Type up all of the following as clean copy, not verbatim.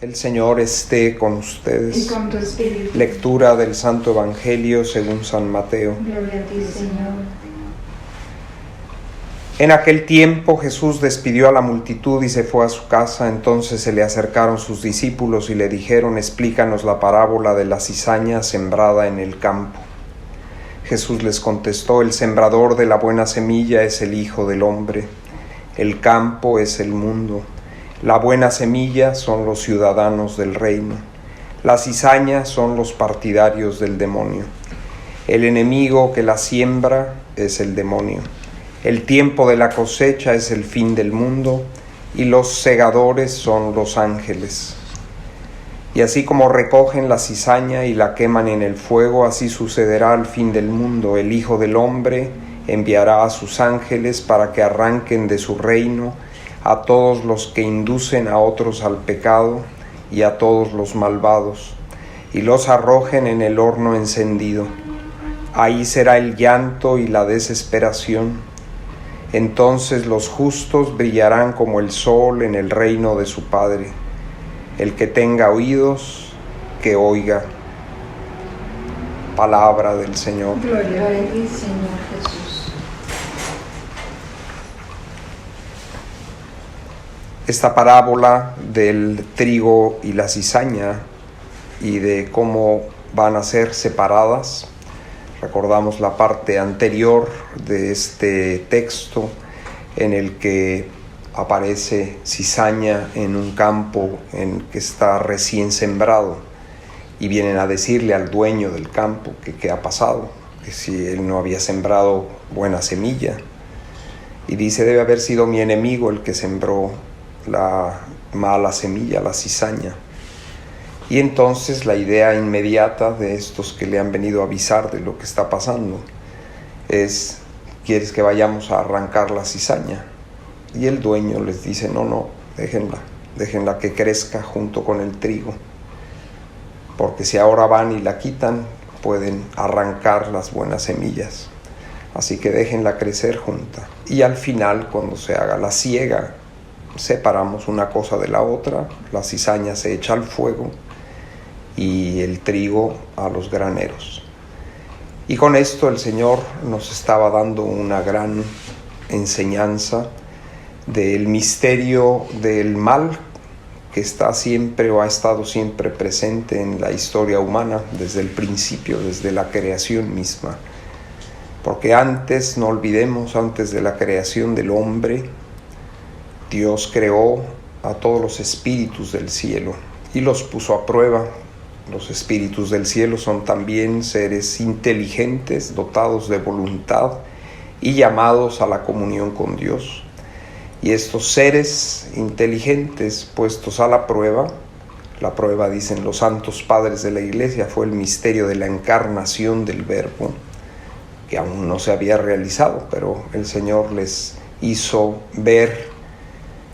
El Señor esté con ustedes. Y con tu espíritu. Lectura del Santo Evangelio según San Mateo. Gloria a ti, Señor. En aquel tiempo Jesús despidió a la multitud y se fue a su casa. Entonces se le acercaron sus discípulos y le dijeron: explícanos la parábola de la cizaña sembrada en el campo. Jesús les contestó: el sembrador de la buena semilla es el Hijo del Hombre. El campo es el mundo. La buena semilla son los ciudadanos del reino. La cizaña son los partidarios del demonio. El enemigo que la siembra es el demonio. El tiempo de la cosecha es el fin del mundo y los segadores son los ángeles. Y así como recogen la cizaña y la queman en el fuego, así sucederá al fin del mundo. El Hijo del Hombre enviará a sus ángeles para que arranquen de su reino a todos los que inducen a otros al pecado y a todos los malvados, y los arrojen en el horno encendido. Ahí será el llanto y la desesperación. Entonces los justos brillarán como el sol en el reino de su Padre. El que tenga oídos, que oiga. Palabra del Señor. Gloria a ti, Señor Jesús. Esta parábola del trigo y la cizaña y de cómo van a ser separadas. Recordamos la parte anterior de este texto en el que aparece cizaña en un campo en que está recién sembrado y vienen a decirle al dueño del campo que qué ha pasado, que si él no había sembrado buena semilla, y dice: debe haber sido mi enemigo el que sembró la mala semilla, la cizaña. Y entonces la idea inmediata de estos que le han venido a avisar de lo que está pasando es: ¿quieres que vayamos a arrancar la cizaña? Y el dueño les dice: no, déjenla que crezca junto con el trigo, porque si ahora van y la quitan, pueden arrancar las buenas semillas, así que déjenla crecer junta. Y al final, cuando se haga la siega, separamos una cosa de la otra, la cizaña se echa al fuego y el trigo a los graneros. Y con esto el Señor nos estaba dando una gran enseñanza del misterio del mal que está siempre o ha estado siempre presente en la historia humana desde el principio, desde la creación misma. Porque antes, no olvidemos, antes de la creación del hombre, Dios creó a todos los espíritus del cielo y los puso a prueba. Los espíritus del cielo son también seres inteligentes, dotados de voluntad y llamados a la comunión con Dios. Y estos seres inteligentes puestos a la prueba, dicen los santos padres de la Iglesia, fue el misterio de la encarnación del Verbo, que aún no se había realizado, pero el Señor les hizo ver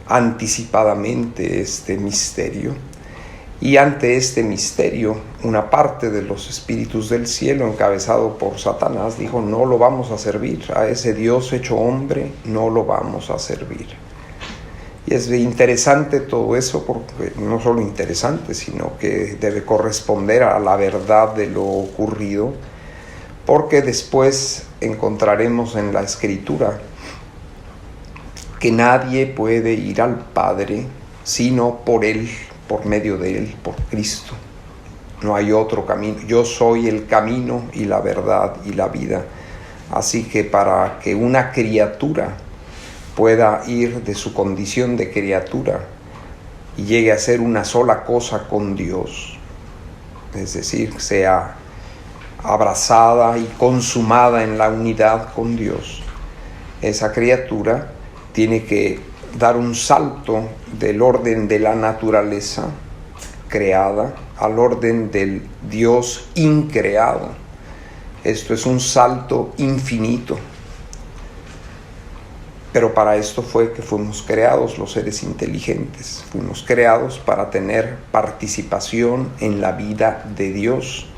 anticipadamente este misterio. Y ante este misterio, una parte de los espíritus del cielo, encabezado por Satanás, dijo: no lo vamos a servir, a ese Dios hecho hombre no lo vamos a servir. Y es interesante todo eso, porque no solo interesante, sino que debe corresponder a la verdad de lo ocurrido, porque después encontraremos en la Escritura que nadie puede ir al Padre sino por Él, por medio de Él, por Cristo. No hay otro camino. Yo soy el camino y la verdad y la vida. Así que para que una criatura pueda ir de su condición de criatura y llegue a ser una sola cosa con Dios, es decir, sea abrazada y consumada en la unidad con Dios, esa criatura tiene que dar un salto del orden de la naturaleza creada al orden del Dios increado. Esto es un salto infinito. Pero para esto fue que fuimos creados los seres inteligentes. Fuimos creados para tener participación en la vida de Dios.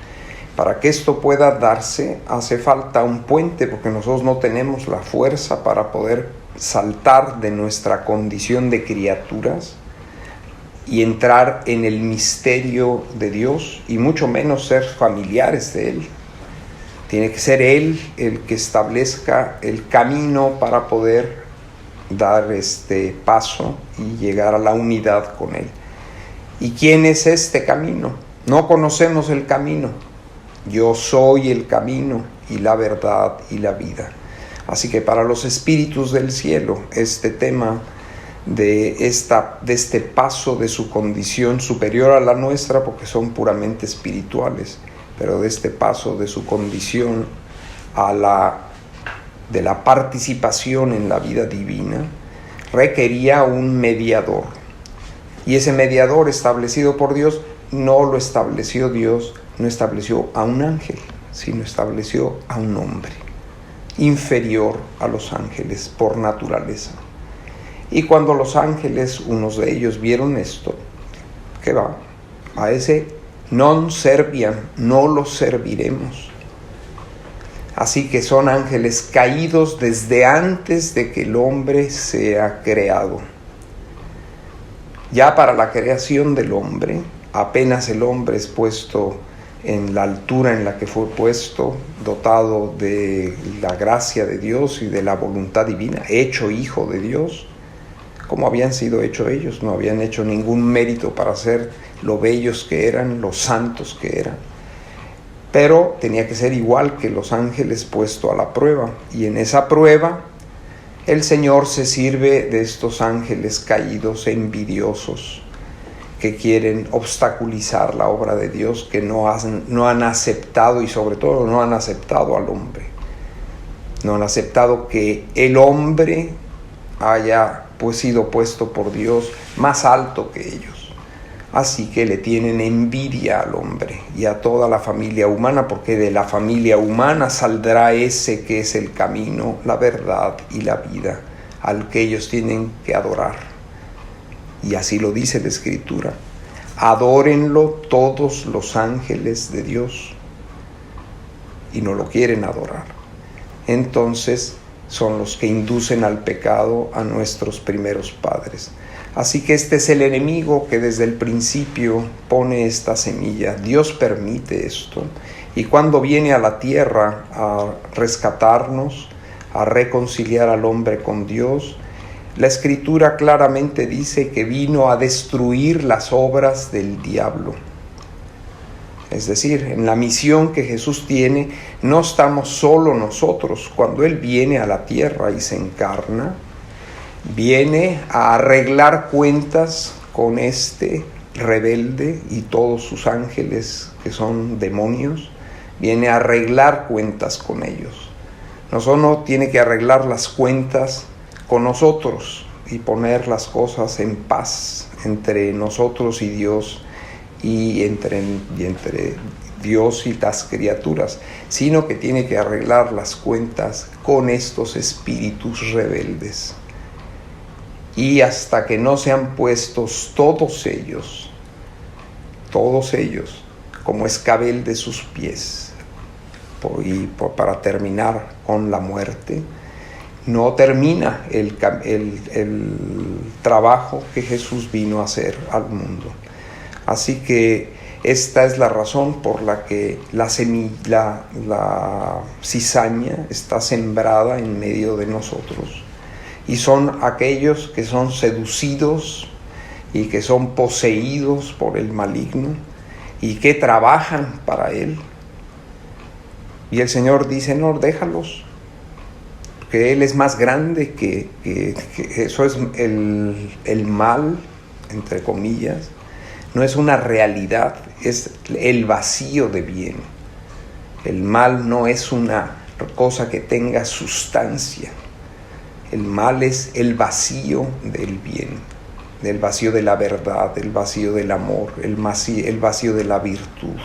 Para que esto pueda darse, hace falta un puente, porque nosotros no tenemos la fuerza para poder saltar de nuestra condición de criaturas y entrar en el misterio de Dios, y mucho menos ser familiares de Él. Tiene que ser Él el que establezca el camino para poder dar este paso y llegar a la unidad con Él. ¿Y quién es este camino? No conocemos el camino. Yo soy el camino y la verdad y la vida. Así que para los espíritus del cielo, este tema de este paso de su condición superior a la nuestra, porque son puramente espirituales, pero de este paso de su condición de la participación en la vida divina, requería un mediador. Y ese mediador establecido por Dios, no lo estableció Dios, no estableció a un ángel, sino estableció a un hombre, inferior a los ángeles por naturaleza. Y cuando los ángeles, unos de ellos, vieron esto, ¿qué va? A ese non serviam, no los serviremos. Así que son ángeles caídos desde antes de que el hombre sea creado. Ya para la creación del hombre, apenas el hombre es puesto en la altura en la que fue puesto, dotado de la gracia de Dios y de la voluntad divina, hecho hijo de Dios, como habían sido hechos ellos. No habían hecho ningún mérito para ser lo bellos que eran, lo santos que eran, pero tenía que ser igual que los ángeles puesto a la prueba, y en esa prueba el Señor se sirve de estos ángeles caídos, envidiosos, que quieren obstaculizar la obra de Dios, que no han aceptado, y sobre todo no han aceptado al hombre. No han aceptado que el hombre haya sido puesto por Dios más alto que ellos. Así que le tienen envidia al hombre y a toda la familia humana, porque de la familia humana saldrá ese que es el camino, la verdad y la vida, al que ellos tienen que adorar. Y así lo dice la Escritura: adórenlo todos los ángeles de Dios. Y no lo quieren adorar. Entonces son los que inducen al pecado a nuestros primeros padres. Así que este es el enemigo que desde el principio pone esta semilla. Dios permite esto. Y cuando viene a la tierra a rescatarnos, a reconciliar al hombre con Dios, la Escritura claramente dice que vino a destruir las obras del diablo. Es decir, en la misión que Jesús tiene, no estamos solo nosotros. Cuando Él viene a la tierra y se encarna, viene a arreglar cuentas con este rebelde y todos sus ángeles que son demonios. Viene a arreglar cuentas con ellos. No solo tiene que arreglar las cuentas con nosotros y poner las cosas en paz entre nosotros y Dios, y entre Dios y las criaturas, sino que tiene que arreglar las cuentas con estos espíritus rebeldes. Y hasta que no sean puestos todos ellos, como escabel de sus pies, para terminar con la muerte, no termina el trabajo que Jesús vino a hacer al mundo. Así que esta es la razón por la que la cizaña está sembrada en medio de nosotros. Y son aquellos que son seducidos y que son poseídos por el maligno y que trabajan para él. Y el Señor dice: no, déjalos, que Él es más grande que eso. Es el mal, entre comillas. No es una realidad, es el vacío de bien. El mal no es una cosa que tenga sustancia. El mal es el vacío del bien, el vacío de la verdad, el vacío del amor, el vacío de la virtud.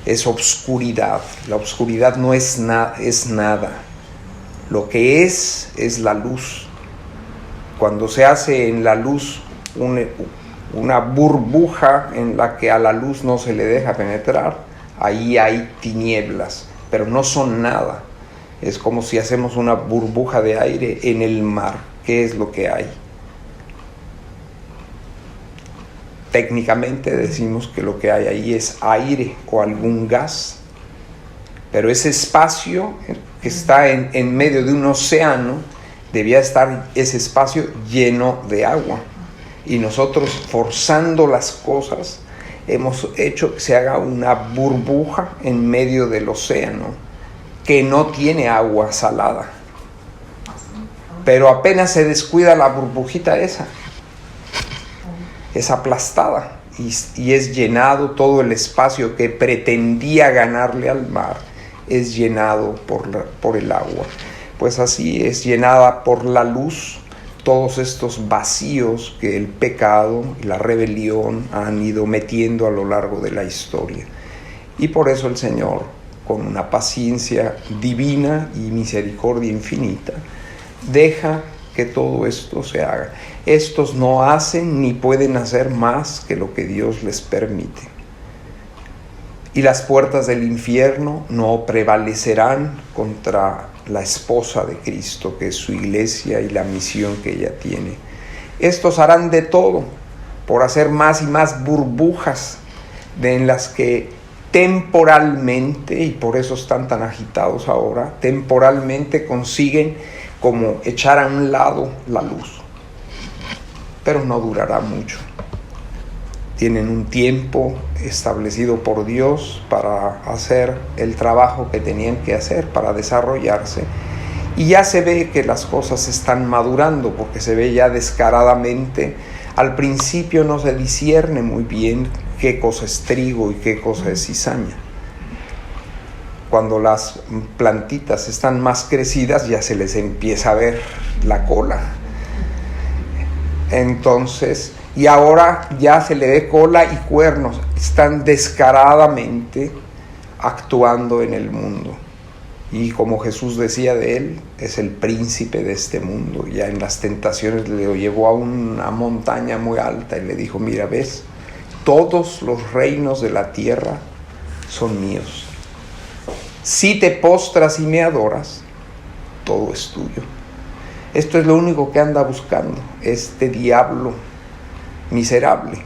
Es obscuridad. La obscuridad no es nada. Lo que es la luz. Cuando se hace en la luz una burbuja en la que a la luz no se le deja penetrar, ahí hay tinieblas, pero no son nada. Es como si hacemos una burbuja de aire en el mar. ¿Qué es lo que hay? Técnicamente decimos que lo que hay ahí es aire o algún gas, pero ese espacio que está en medio de un océano, debía estar ese espacio lleno de agua. Y nosotros, forzando las cosas, hemos hecho que se haga una burbuja en medio del océano que no tiene agua salada. Pero apenas se descuida la burbujita esa, es aplastada y es llenado todo el espacio que pretendía ganarle al mar, es llenado por el agua. Pues así es llenada por la luz todos estos vacíos que el pecado y la rebelión han ido metiendo a lo largo de la historia. Y por eso el Señor, con una paciencia divina y misericordia infinita, deja que todo esto se haga. Estos no hacen ni pueden hacer más que lo que Dios les permite. Y las puertas del infierno no prevalecerán contra la esposa de Cristo, que es su iglesia y la misión que ella tiene. Estos harán de todo por hacer más y más burbujas en las que temporalmente, y por eso están tan agitados ahora, temporalmente consiguen como echar a un lado la luz. Pero no durará mucho. Tienen un tiempo establecido por Dios para hacer el trabajo que tenían que hacer, para desarrollarse. Y ya se ve que las cosas están madurando, porque se ve ya descaradamente. Al principio no se discierne muy bien qué cosa es trigo y qué cosa es cizaña. Cuando las plantitas están más crecidas, ya se les empieza a ver la cola. Entonces, y ahora ya se le ve cola y cuernos. Están descaradamente actuando en el mundo. Y como Jesús decía de él, es el príncipe de este mundo. Ya en las tentaciones le llevó a una montaña muy alta y le dijo: mira, ¿ves? Todos los reinos de la tierra son míos. Si te postras y me adoras, todo es tuyo. Esto es lo único que anda buscando este diablo miserable,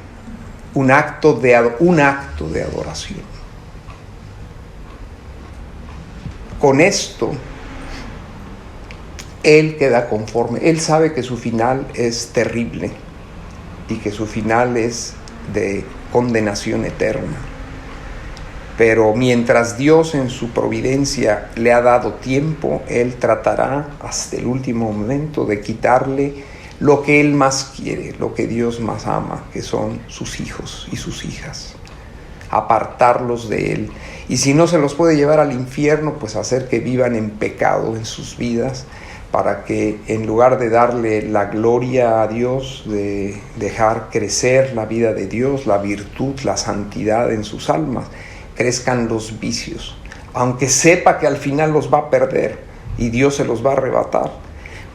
un acto de adoración. Con esto, él queda conforme. Él sabe que su final es terrible y que su final es de condenación eterna. Pero mientras Dios en su providencia le ha dado tiempo, Él tratará hasta el último momento de quitarle lo que Él más quiere, lo que Dios más ama, que son sus hijos y sus hijas. Apartarlos de Él. Y si no se los puede llevar al infierno, pues hacer que vivan en pecado en sus vidas, para que en lugar de darle la gloria a Dios, de dejar crecer la vida de Dios, la virtud, la santidad en sus almas, crezcan los vicios, aunque sepa que al final los va a perder y Dios se los va a arrebatar,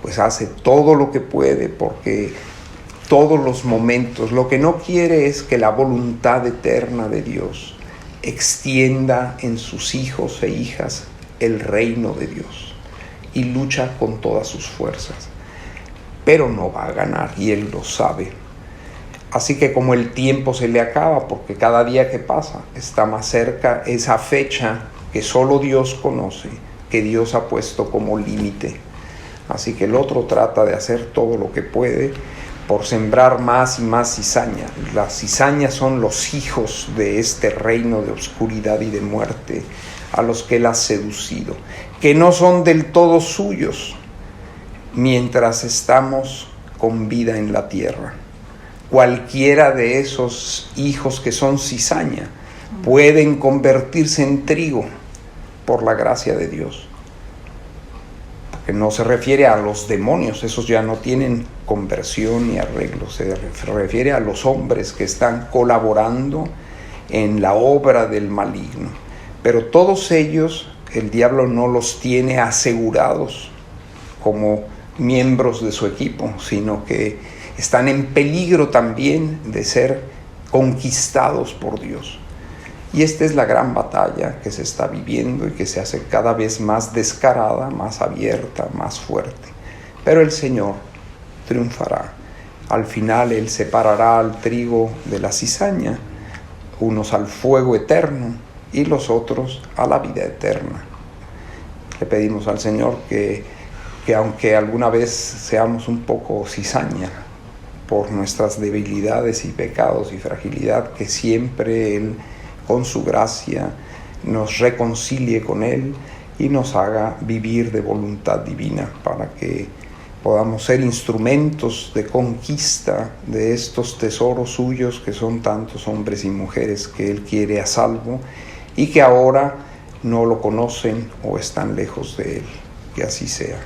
pues hace todo lo que puede, porque todos los momentos, lo que no quiere es que la voluntad eterna de Dios extienda en sus hijos e hijas el reino de Dios, y lucha con todas sus fuerzas, pero no va a ganar, y Él lo sabe. Así que como el tiempo se le acaba, porque cada día que pasa está más cerca esa fecha que solo Dios conoce, que Dios ha puesto como límite. Así que el otro trata de hacer todo lo que puede por sembrar más y más cizaña. Las cizañas son los hijos de este reino de oscuridad y de muerte, a los que Él ha seducido, que no son del todo suyos mientras estamos con vida en la tierra. Cualquiera de esos hijos que son cizaña pueden convertirse en trigo por la gracia de Dios. Porque no se refiere a los demonios, esos ya no tienen conversión ni arreglo, se refiere a los hombres que están colaborando en la obra del maligno. Pero todos ellos, el diablo no los tiene asegurados como miembros de su equipo, sino que están en peligro también de ser conquistados por Dios. Y esta es la gran batalla que se está viviendo y que se hace cada vez más descarada, más abierta, más fuerte. Pero el Señor triunfará. Al final Él separará al trigo de la cizaña, unos al fuego eterno y los otros a la vida eterna. Le pedimos al Señor que aunque alguna vez seamos un poco cizaña por nuestras debilidades y pecados y fragilidad, que siempre Él, con su gracia, nos reconcilie con Él y nos haga vivir de voluntad divina, para que podamos ser instrumentos de conquista de estos tesoros suyos, que son tantos hombres y mujeres que Él quiere a salvo y que ahora no lo conocen o están lejos de Él. Que así sea.